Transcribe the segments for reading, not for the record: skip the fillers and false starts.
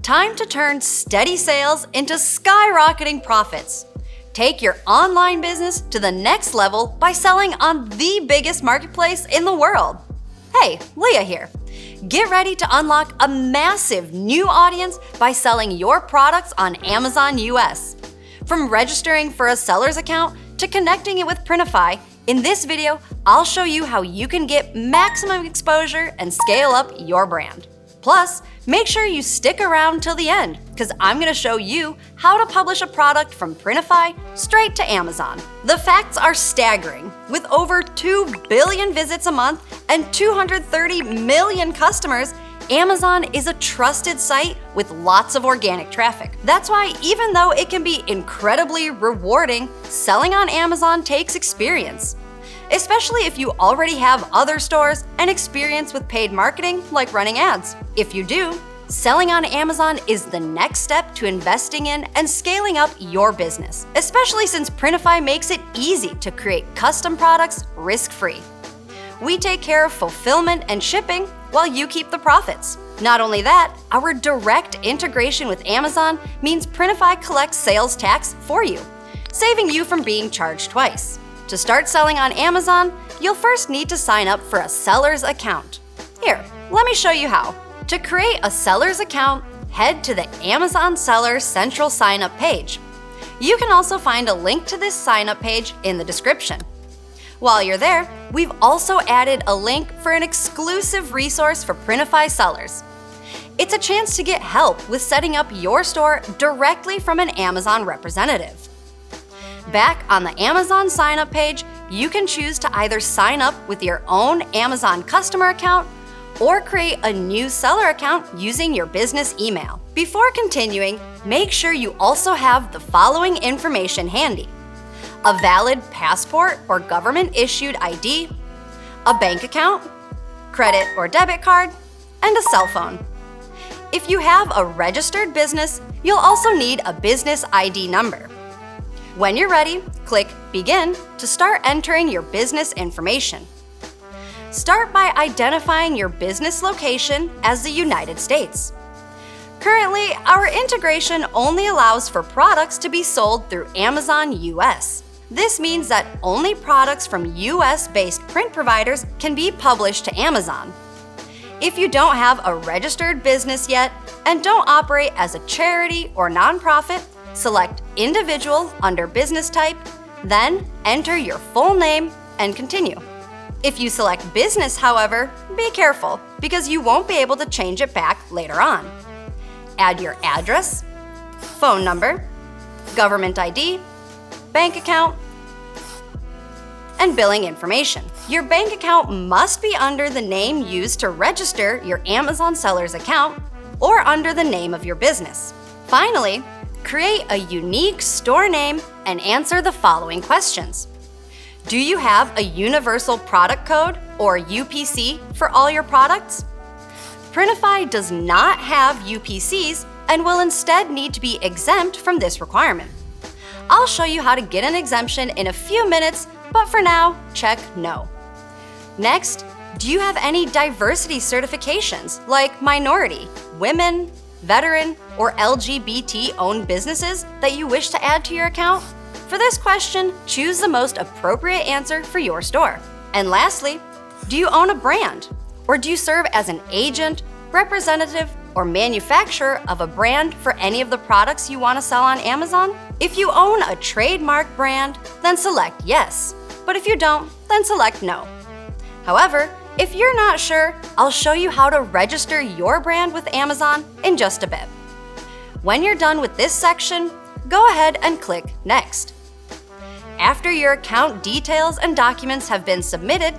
Time to turn steady sales into skyrocketing profits. Take your online business to the next level by selling on the biggest marketplace in the world. Hey, Leah here. Get ready to unlock a massive new audience by selling your products on Amazon US. From registering for a seller's account to connecting it with Printify, in this video, I'll show you how you can get maximum exposure and scale up your brand. Plus, make sure you stick around till the end, because I'm going to show you how to publish a product from Printify straight to Amazon. The facts are staggering. With over 2 billion visits a month and 230 million customers, Amazon is a trusted site with lots of organic traffic. That's why even though it can be incredibly rewarding, selling on Amazon takes experience. Especially if you already have other stores and experience with paid marketing like running ads. If you do, selling on Amazon is the next step to investing in and scaling up your business, especially since Printify makes it easy to create custom products risk-free. We take care of fulfillment and shipping while you keep the profits. Not only that, our direct integration with Amazon means Printify collects sales tax for you, saving you from being charged twice. To start selling on Amazon, you'll first need to sign up for a seller's account. Here, let me show you how. To create a seller's account, head to the Amazon Seller Central Sign-Up page. You can also find a link to this sign-up page in the description. While you're there, we've also added a link for an exclusive resource for Printify sellers. It's a chance to get help with setting up your store directly from an Amazon representative. Back on the Amazon sign-up page, you can choose to either sign up with your own Amazon customer account or create a new seller account using your business email. Before continuing, make sure you also have the following information handy: a valid passport or government-issued ID, a bank account, credit or debit card, and a cell phone. If you have a registered business, you'll also need a business ID number. When you're ready, click Begin to start entering your business information. Start by identifying your business location as the United States. Currently, our integration only allows for products to be sold through Amazon US. This means that only products from US-based print providers can be published to Amazon. If you don't have a registered business yet and don't operate as a charity or nonprofit, select Individual under Business Type, then enter your full name and continue. If you select Business, however, be careful because you won't be able to change it back later on. Add your address, phone number, government ID, bank account, and billing information. Your bank account must be under the name used to register your Amazon seller's account or under the name of your business. Finally, create a unique store name and answer the following questions. Do you have a Universal Product Code or UPC for all your products? Printify does not have UPCs and will instead need to be exempt from this requirement. I'll show you how to get an exemption in a few minutes, but for now, check No. Next, do you have any diversity certifications like minority, women, veteran, or LGBT-owned businesses that you wish to add to your account? For this question, choose the most appropriate answer for your store. And lastly, do you own a brand? Or do you serve as an agent, representative, or manufacturer of a brand for any of the products you want to sell on Amazon? If you own a trademark brand, then select Yes. But if you don't, then select No. However, if you're not sure, I'll show you how to register your brand with Amazon in just a bit. When you're done with this section, go ahead and click Next. After your account details and documents have been submitted,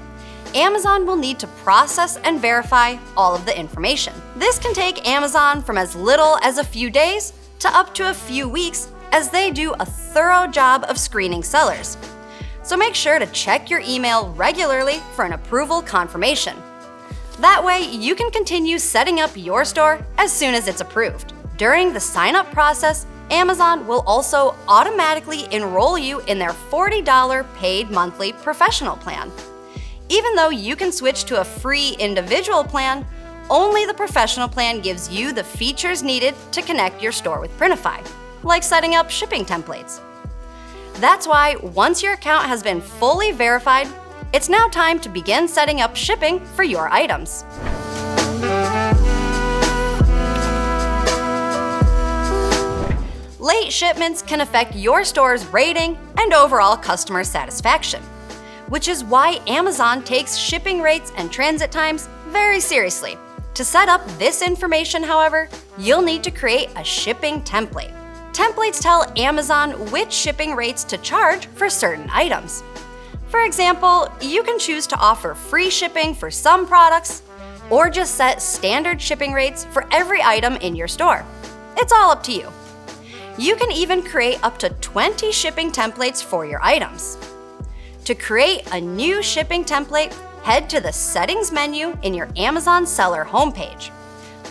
Amazon will need to process and verify all of the information. This can take Amazon from as little as a few days to up to a few weeks, as they do a thorough job of screening sellers. So make sure to check your email regularly for an approval confirmation. That way, you can continue setting up your store as soon as it's approved. During the sign-up process, Amazon will also automatically enroll you in their $40 paid monthly professional plan. Even though you can switch to a free individual plan, only the professional plan gives you the features needed to connect your store with Printify, like setting up shipping templates. That's why once your account has been fully verified, it's now time to begin setting up shipping for your items. Late shipments can affect your store's rating and overall customer satisfaction, which is why Amazon takes shipping rates and transit times very seriously. To set up this information, however, you'll need to create a shipping template. Templates tell Amazon which shipping rates to charge for certain items. For example, you can choose to offer free shipping for some products, or just set standard shipping rates for every item in your store. It's all up to you. You can even create up to 20 shipping templates for your items. To create a new shipping template, head to the Settings menu in your Amazon Seller homepage.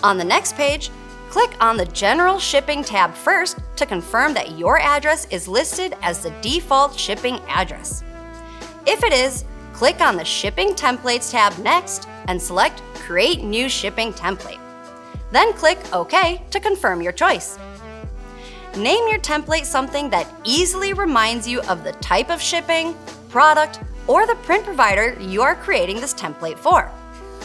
On the next page, click on the General Shipping tab first to confirm that your address is listed as the default shipping address. If it is, click on the Shipping Templates tab next and select Create New Shipping Template. Then click OK to confirm your choice. Name your template something that easily reminds you of the type of shipping, product, or the print provider you are creating this template for.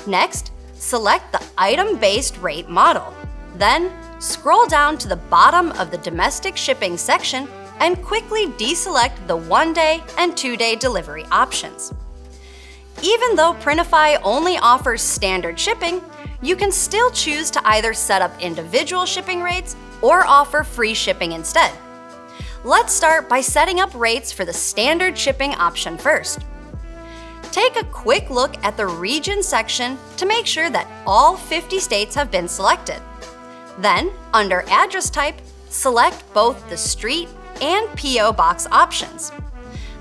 Next, select the item-based rate model. Then, scroll down to the bottom of the domestic shipping section and quickly deselect the 1-day and 2-day delivery options. Even though Printify only offers standard shipping, you can still choose to either set up individual shipping rates or offer free shipping instead. Let's start by setting up rates for the standard shipping option first. Take a quick look at the region section to make sure that all 50 states have been selected. Then, under address type, select both the street and P.O. box options.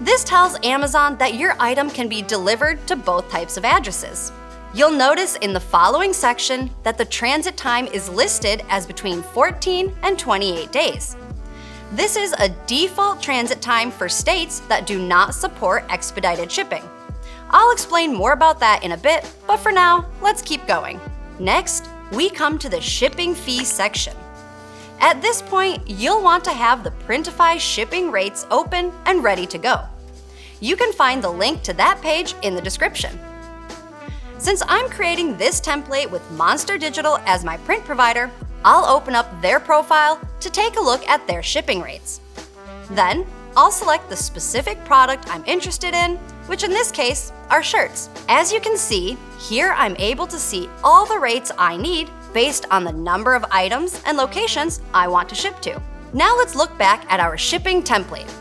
This tells Amazon that your item can be delivered to both types of addresses. You'll notice in the following section that the transit time is listed as between 14 and 28 days. This is a default transit time for states that do not support expedited shipping. I'll explain more about that in a bit, but for now, let's keep going. Next, we come to the shipping fee section. At this point, you'll want to have the Printify shipping rates open and ready to go. You can find the link to that page in the description. Since I'm creating this template with Monster Digital as my print provider, I'll open up their profile to take a look at their shipping rates. Then, I'll select the specific product I'm interested in, which in this case are shirts. As you can see, here I'm able to see all the rates I need based on the number of items and locations I want to ship to. Now let's look back at our shipping template.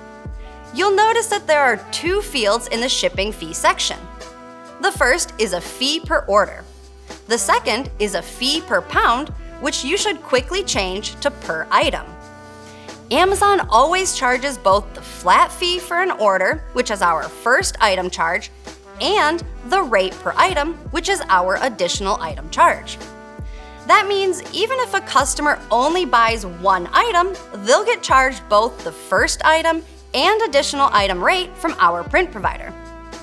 You'll notice that there are 2 fields in the shipping fee section. The first is a fee per order. The second is a fee per pound, which you should quickly change to per item. Amazon always charges both the flat fee for an order, which is our first item charge, and the rate per item, which is our additional item charge. That means even if a customer only buys one item, they'll get charged both the first item and additional item rate from our print provider.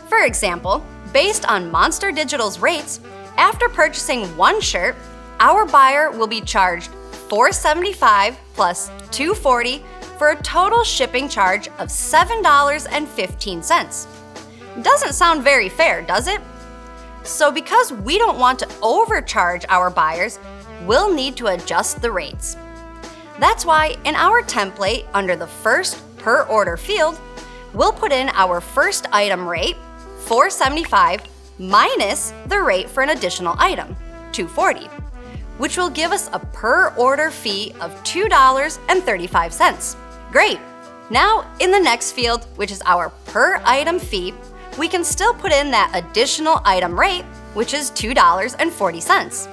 For example, based on Monster Digital's rates, after purchasing one shirt, our buyer will be charged $4.75 plus $2.40 for a total shipping charge of $7.15. Doesn't sound very fair, does it? So because we don't want to overcharge our buyers, we'll need to adjust the rates. That's why in our template under the first per order field, we'll put in our first item rate, $4.75, minus the rate for an additional item, $2.40, which will give us a per order fee of $2.35. Great! Now, in the next field, which is our per item fee, we can still put in that additional item rate, which is $2.40.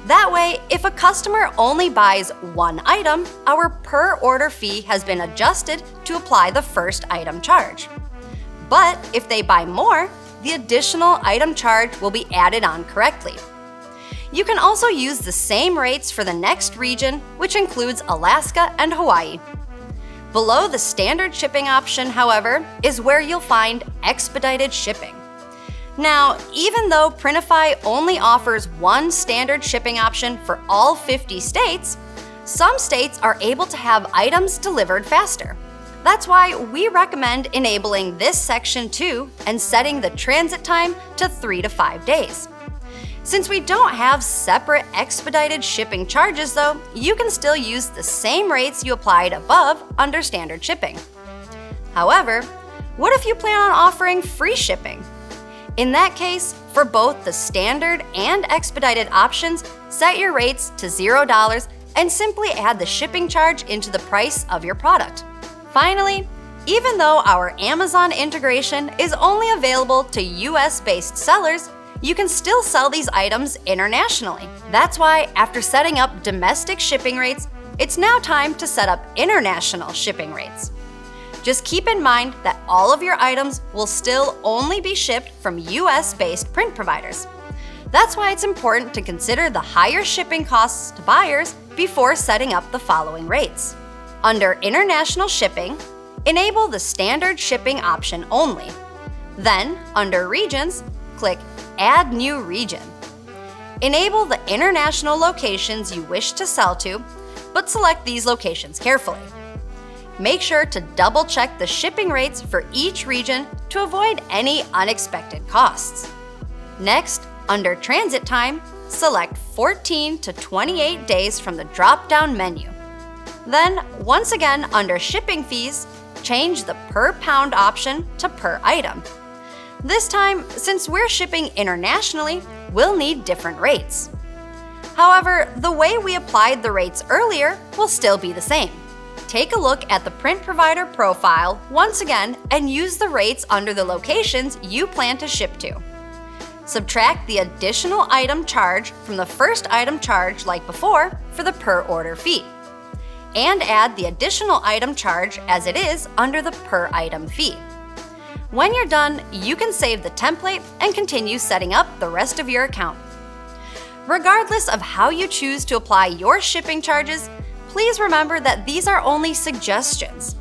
That way, if a customer only buys one item, our per order fee has been adjusted to apply the first item charge. But if they buy more, the additional item charge will be added on correctly. You can also use the same rates for the next region, which includes Alaska and Hawaii. Below the standard shipping option, however, is where you'll find expedited shipping. Now, even though Printify only offers one standard shipping option for all 50 states, some states are able to have items delivered faster. That's why we recommend enabling this section too and setting the transit time to 3 to 5 days. Since we don't have separate expedited shipping charges though, you can still use the same rates you applied above under standard shipping. However, what if you plan on offering free shipping? In that case, for both the standard and expedited options, set your rates to $0 and simply add the shipping charge into the price of your product. Finally, even though our Amazon integration is only available to US-based sellers, you can still sell these items internationally. That's why, after setting up domestic shipping rates, it's now time to set up international shipping rates. Just keep in mind that all of your items will still only be shipped from US-based print providers. That's why it's important to consider the higher shipping costs to buyers before setting up the following rates. Under International Shipping, enable the standard shipping option only. Then, under Regions, click Add New Region. Enable the international locations you wish to sell to, but select these locations carefully. Make sure to double-check the shipping rates for each region to avoid any unexpected costs. Next, under Transit Time, select 14 to 28 days from the drop-down menu. Then, once again under Shipping Fees, change the per pound option to per item. This time, since we're shipping internationally, we'll need different rates. However, the way we applied the rates earlier will still be the same. Take a look at the print provider profile once again and use the rates under the locations you plan to ship to. Subtract the additional item charge from the first item charge like before for the per order fee. And add the additional item charge as it is under the per item fee. When you're done, you can save the template and continue setting up the rest of your account. Regardless of how you choose to apply your shipping charges, please remember that these are only suggestions.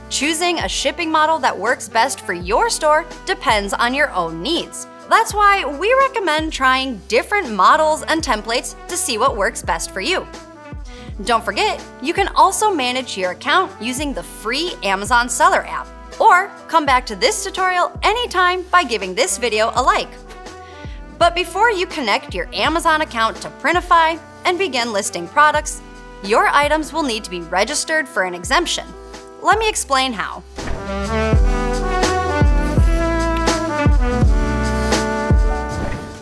Choosing a shipping model that works best for your store depends on your own needs. That's why we recommend trying different models and templates to see what works best for you. Don't forget, you can also manage your account using the free Amazon Seller app, or come back to this tutorial anytime by giving this video a like. But before you connect your Amazon account to Printify and begin listing products, your items will need to be registered for an exemption. Let me explain how.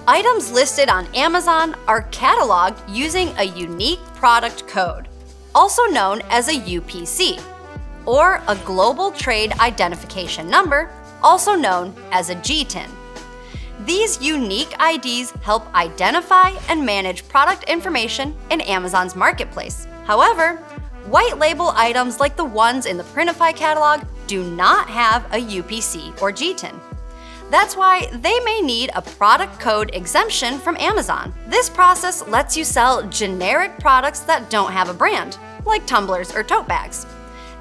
Items listed on Amazon are cataloged using a unique product code, also known as a UPC, or a Global Trade Identification Number, also known as a GTIN. These unique IDs help identify and manage product information in Amazon's marketplace. However, white label items like the ones in the Printify catalog do not have a UPC or GTIN. That's why they may need a product code exemption from Amazon. This process lets you sell generic products that don't have a brand, like tumblers or tote bags,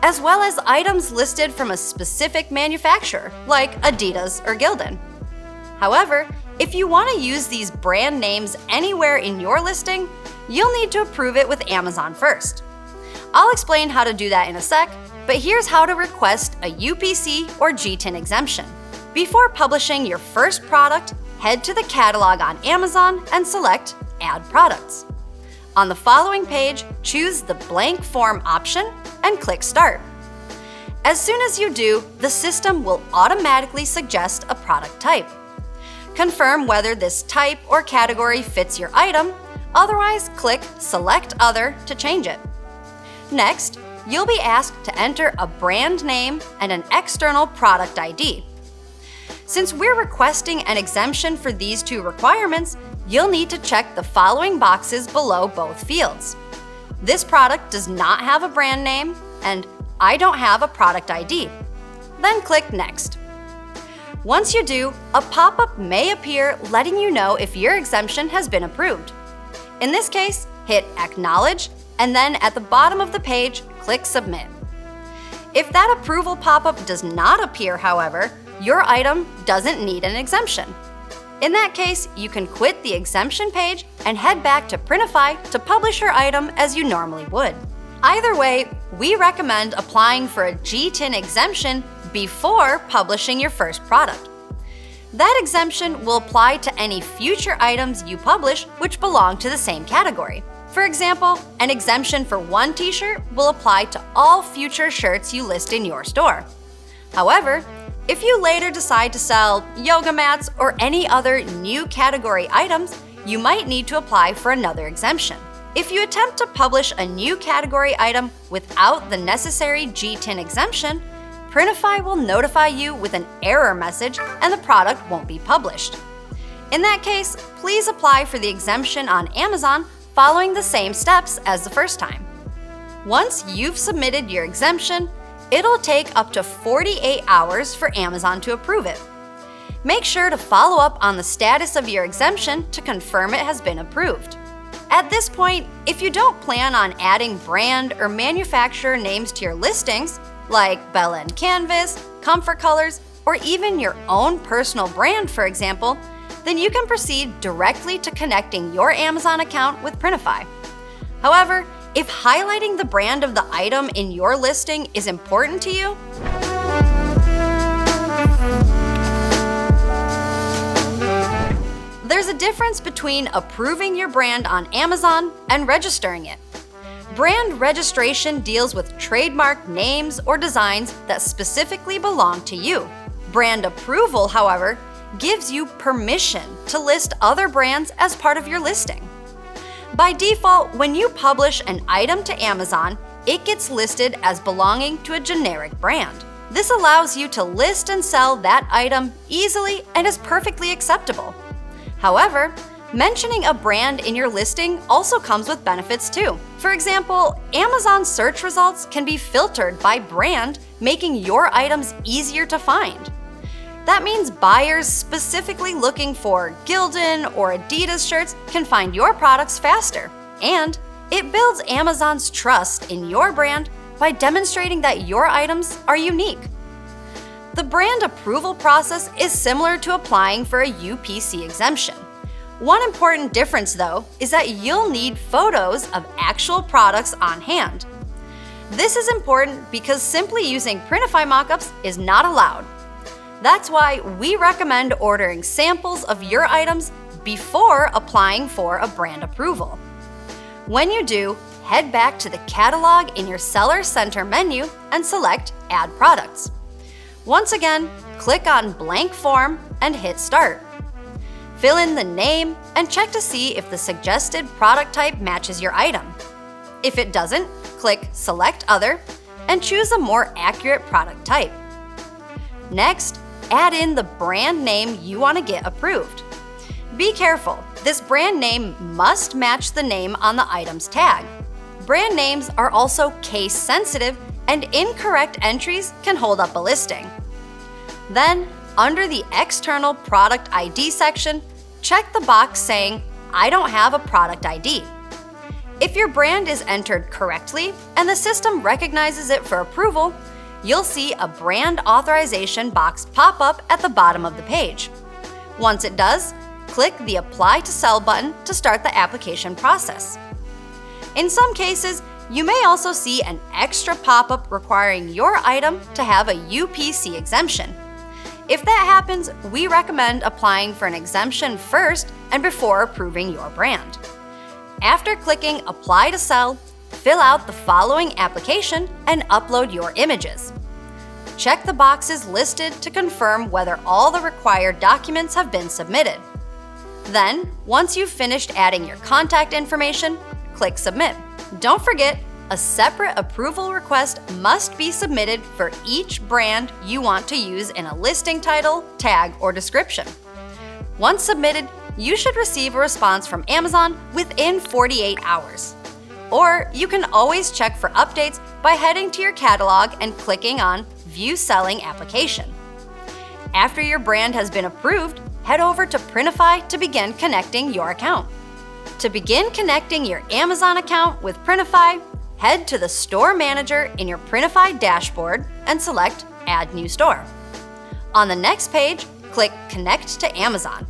as well as items listed from a specific manufacturer, like Adidas or Gildan. However, if you want to use these brand names anywhere in your listing, you'll need to approve it with Amazon first. I'll explain how to do that in a sec, but here's how to request a UPC or GTIN exemption. Before publishing your first product, head to the catalog on Amazon and select Add Products. On the following page, choose the blank form option and click Start. As soon as you do, the system will automatically suggest a product type. Confirm whether this type or category fits your item, otherwise click Select Other to change it. Next, you'll be asked to enter a brand name and an external product ID. Since we're requesting an exemption for these two requirements, you'll need to check the following boxes below both fields. This product does not have a brand name, and I don't have a product ID. Then click Next. Once you do, a pop-up may appear letting you know if your exemption has been approved. In this case, hit Acknowledge, and then at the bottom of the page, click Submit. If that approval pop-up does not appear, however, your item doesn't need an exemption. In that case, you can quit the exemption page and head back to Printify to publish your item as you normally would. Either way, we recommend applying for a GTIN exemption before publishing your first product. That exemption will apply to any future items you publish which belong to the same category. For example, an exemption for one t-shirt will apply to all future shirts you list in your store. However, if you later decide to sell yoga mats or any other new category items, you might need to apply for another exemption. If you attempt to publish a new category item without the necessary GTIN exemption, Printify will notify you with an error message and the product won't be published. In that case, please apply for the exemption on Amazon following the same steps as the first time. Once you've submitted your exemption, it'll take up to 48 hours for Amazon to approve it. Make sure to follow up on the status of your exemption to confirm it has been approved. At this point, if you don't plan on adding brand or manufacturer names to your listings, like Bella & Canvas, Comfort Colors, or even your own personal brand, for example, then you can proceed directly to connecting your Amazon account with Printify. However, if highlighting the brand of the item in your listing is important to you, there's a difference between approving your brand on Amazon and registering it. Brand registration deals with trademark names or designs that specifically belong to you. Brand approval, however, gives you permission to list other brands as part of your listing. By default, when you publish an item to Amazon, it gets listed as belonging to a generic brand. This allows you to list and sell that item easily and is perfectly acceptable. However, mentioning a brand in your listing also comes with benefits too. For example, Amazon search results can be filtered by brand, making your items easier to find. That means buyers specifically looking for Gildan or Adidas shirts can find your products faster. And it builds Amazon's trust in your brand by demonstrating that your items are unique. The brand approval process is similar to applying for a UPC exemption. One important difference, though, is that you'll need photos of actual products on hand. This is important because simply using Printify mockups is not allowed. That's why we recommend ordering samples of your items before applying for a brand approval. When you do, head back to the catalog in your Seller Center menu and select Add Products. Once again, click on Blank Form and hit Start. Fill in the name and check to see if the suggested product type matches your item. If it doesn't, click Select Other and choose a more accurate product type. Next, add in the brand name you want to get approved. Be careful, this brand name must match the name on the item's tag. Brand names are also case sensitive and incorrect entries can hold up a listing. Then, under the External Product ID section, check the box saying, I don't have a product ID. If your brand is entered correctly and the system recognizes it for approval, you'll see a brand authorization box pop up at the bottom of the page. Once it does, click the Apply to Sell button to start the application process. In some cases, you may also see an extra pop-up requiring your item to have a UPC exemption. If that happens, we recommend applying for an exemption first and before approving your brand. After clicking Apply to Sell, fill out the following application and upload your images. Check the boxes listed to confirm whether all the required documents have been submitted. Then, once you've finished adding your contact information, click Submit. Don't forget, a separate approval request must be submitted for each brand you want to use in a listing title, tag, or description. Once submitted, you should receive a response from Amazon within 48 hours. Or you can always check for updates by heading to your catalog and clicking on View Selling Application. After your brand has been approved, head over to Printify to begin connecting your account. To begin connecting your Amazon account with Printify, head to the Store Manager in your Printify dashboard and select Add New Store. On the next page, click Connect to Amazon.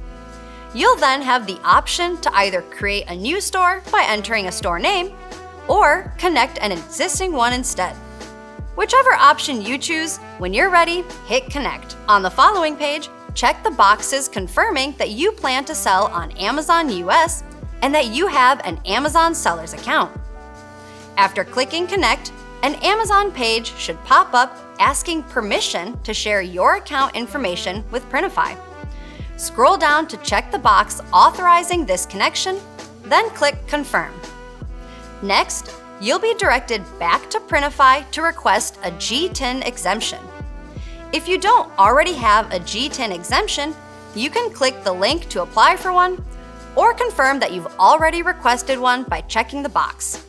You'll then have the option to either create a new store by entering a store name or connect an existing one instead. Whichever option you choose, when you're ready, hit connect. On the following page, check the boxes confirming that you plan to sell on Amazon US and that you have an Amazon seller's account. After clicking connect, an Amazon page should pop up asking permission to share your account information with Printify. Scroll down to check the box authorizing this connection, then click confirm. Next, you'll be directed back to Printify to request a GTIN exemption. If you don't already have a GTIN exemption, you can click the link to apply for one or confirm that you've already requested one by checking the box.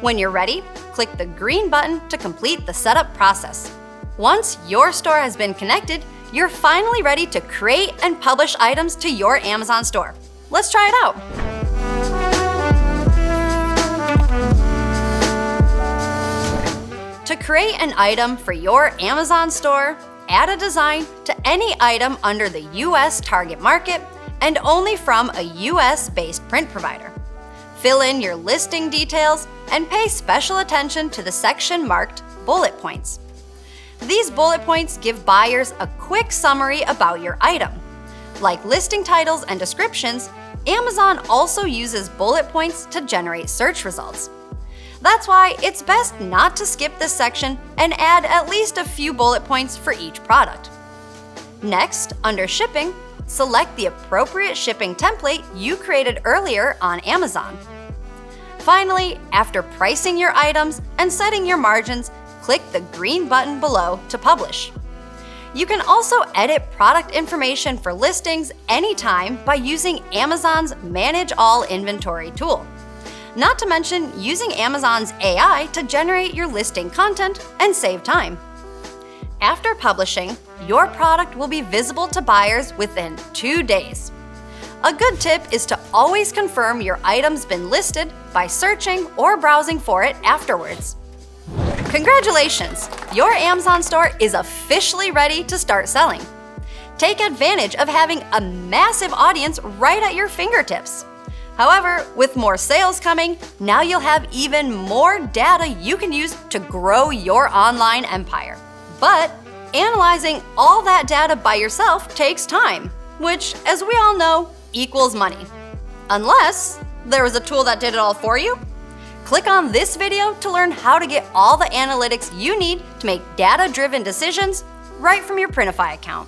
When you're ready, click the green button to complete the setup process. Once your store has been connected, you're finally ready to create and publish items to your Amazon store. Let's try it out. To create an item for your Amazon store, add a design to any item under the US target market and only from a US-based print provider. Fill in your listing details and pay special attention to the section marked bullet points. These bullet points give buyers a quick summary about your item. Like listing titles and descriptions, Amazon also uses bullet points to generate search results. That's why it's best not to skip this section and add at least a few bullet points for each product. Next, under shipping, select the appropriate shipping template you created earlier on Amazon. Finally, after pricing your items and setting your margins, click the green button below to publish. You can also edit product information for listings anytime by using Amazon's Manage All Inventory tool. Not to mention using Amazon's AI to generate your listing content and save time. After publishing, your product will be visible to buyers within 2 days. A good tip is to always confirm your item's been listed by searching or browsing for it afterwards. Congratulations! Your Amazon store is officially ready to start selling. Take advantage of having a massive audience right at your fingertips. However, with more sales coming, now you'll have even more data you can use to grow your online empire. But analyzing all that data by yourself takes time, which, as we all know, equals money. Unless there was a tool that did it all for you. Click on this video to learn how to get all the analytics you need to make data-driven decisions right from your Printify account.